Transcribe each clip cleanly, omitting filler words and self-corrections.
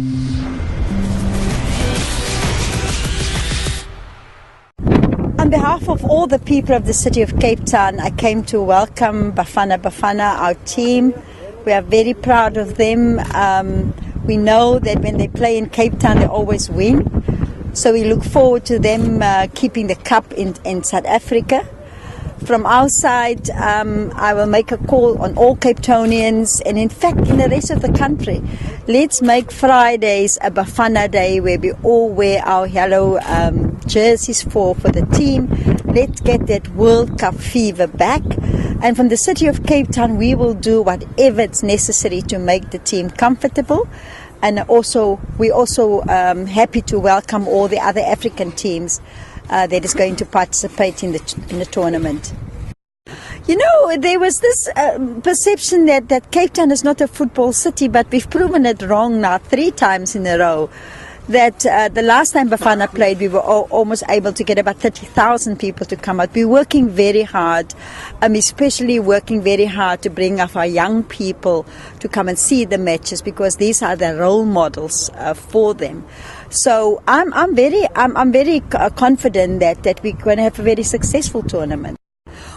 On behalf of all the people of the city of Cape Town, I came to welcome Bafana Bafana, our team. We are very proud of them. We know that when they play in Cape Town, they always win. So we look forward to them keeping the cup in South Africa. From our side, I will make a call on all Cape Townians and in fact in the rest of the country. Let's make Fridays a Bafana Day where we all wear our yellow jerseys for the team. Let's get that World Cup fever back. And from the city of Cape Town, we will do whatever is necessary to make the team comfortable. And we're also happy to welcome all the other African teams that is going to participate in the tournament. You know, there was this perception that Cape Town is not a football city, but we've proven it wrong now 3 times in a row. That the last time Bafana played, we were almost able to get about 30,000 people to come out. We're working very hard, especially working very hard to bring up our young people to come and see the matches because these are the role models for them. So I'm very confident that we're going to have a very successful tournament.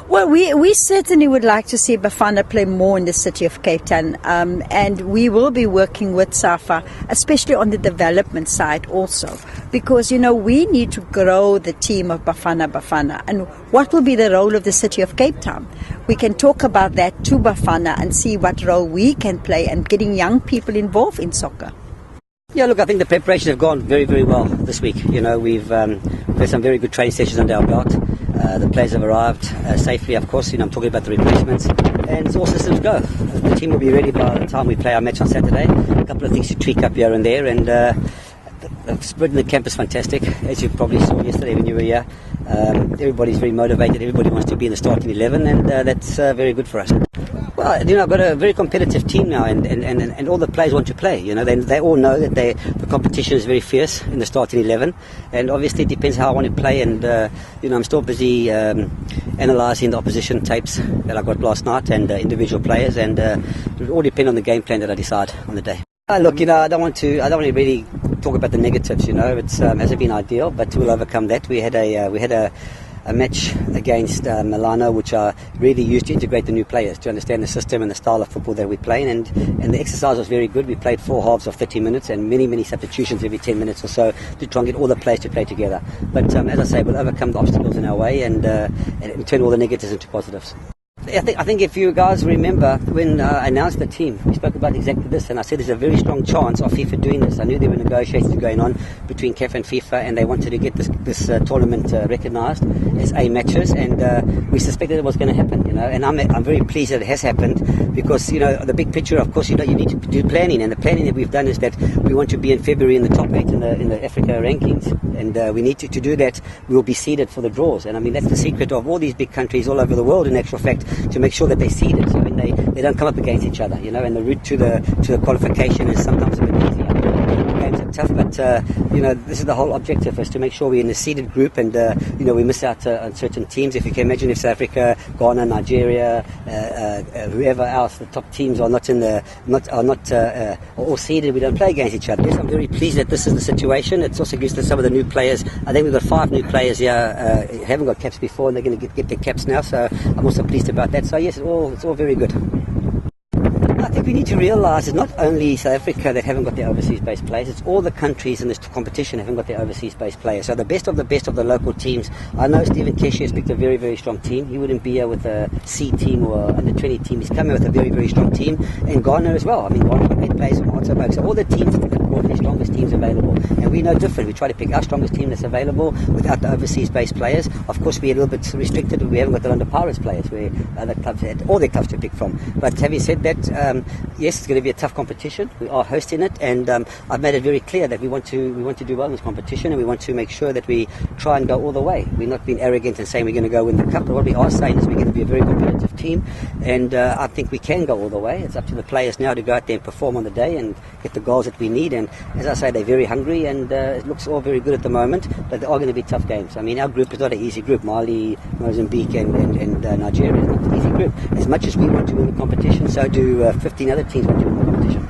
Well, we certainly would like to see Bafana play more in the city of Cape Town, and we will be working with SAFA, especially on the development side also, because, you know, we need to grow the team of Bafana Bafana. And what will be the role of the city of Cape Town? We can talk about that to Bafana and see what role we can play in getting young people involved in soccer. Yeah, look, I think the preparations have gone very, very well this week. You know, we've had some very good training sessions under our belt. The players have arrived safely, of course. You know, I'm talking about the replacements. And all systems go. The team will be ready by the time we play our match on Saturday. A couple of things to tweak up here and there. And the spirit in the camp is fantastic. As you probably saw yesterday when you were here, everybody's very motivated. Everybody wants to be in the starting 11, and that's very good for us. Well, you know, I've got a very competitive team now, and all the players want to play. You know, they all know that the competition is very fierce in the starting 11, and obviously it depends how I want to play. And you know, I'm still busy analysing the opposition tapes that I got last night and individual players, and it will all depend on the game plan that I decide on the day. Look, you know, I don't want to really talk about the negatives. You know, it hasn't been ideal, but we'll overcome that. We had a match against Milano, which I really used to integrate the new players to understand the system and the style of football that we play, and the exercise was very good. We played 4 halves of 30 minutes and many substitutions every 10 minutes or so to try and get all the players to play together. But as I say, we'll overcome the obstacles in our way and turn all the negatives into positives. I think if you guys remember when I announced the team, we spoke about exactly this, and I said there's a very strong chance of FIFA doing this. I knew there were negotiations going on between CAF and FIFA, and they wanted to get this tournament recognised as A matches, and we suspected it was going to happen, you know. And I'm very pleased that it has happened because, you know, the big picture, of course, you know, you need to do planning, and the planning that we've done is that we want to be in February in the top 8 in the Africa rankings, and we need to do that. We will be seeded for the draws, and I mean that's the secret of all these big countries all over the world, in actual fact, to make sure that they're seeded, so when they don't come up against each other, you know, and the route to the qualification is sometimes a bit easier. Games are tough, but you know, this is the whole objective, is to make sure we're in a seeded group, and you know, we miss out on certain teams. If you can imagine, if South Africa, Ghana, Nigeria, whoever else, the top teams are not all seeded, we don't play against each other. Yes, I'm very pleased that this is the situation. It's also gives to some of the new players. I think we've got 5 new players here who haven't got caps before, and they're going to get their caps now, so I'm also pleased about that. So yes, it's all very good. I think we need to realise it's not only South Africa that haven't got their overseas-based players, it's all the countries in this competition haven't got their overseas-based players. So the best of the local teams. I know Stephen Keshi has picked a very, very strong team. He wouldn't be here with a C team or under 20 team. He's coming with a very, very strong team. And Ghana as well. I mean, Ghana got 8 players from Mozambique. So all the teams have got their strongest teams available. And we're no different. We try to pick our strongest team that's available without the overseas-based players. Of course, we're a little bit restricted. We haven't got the London Pirates players where other clubs had all their clubs to pick from. But having said that, yes, it's going to be a tough competition. We are hosting it, and I've made it very clear that we want to do well in this competition, and we want to make sure that we try and go all the way. We're not being arrogant and saying we're going to go win the cup, but what we are saying is we're going to be a very competitive team, and I think we can go all the way. It's up to the players now to go out there and perform on the day and get the goals that we need, and as I say, they're very hungry, and it looks all very good at the moment, but there are going to be tough games. I mean, our group is not an easy group. Mali, Mozambique and Nigeria is not an easy group. As much as we want to win the competition, so do 15 other teams want to win the competition.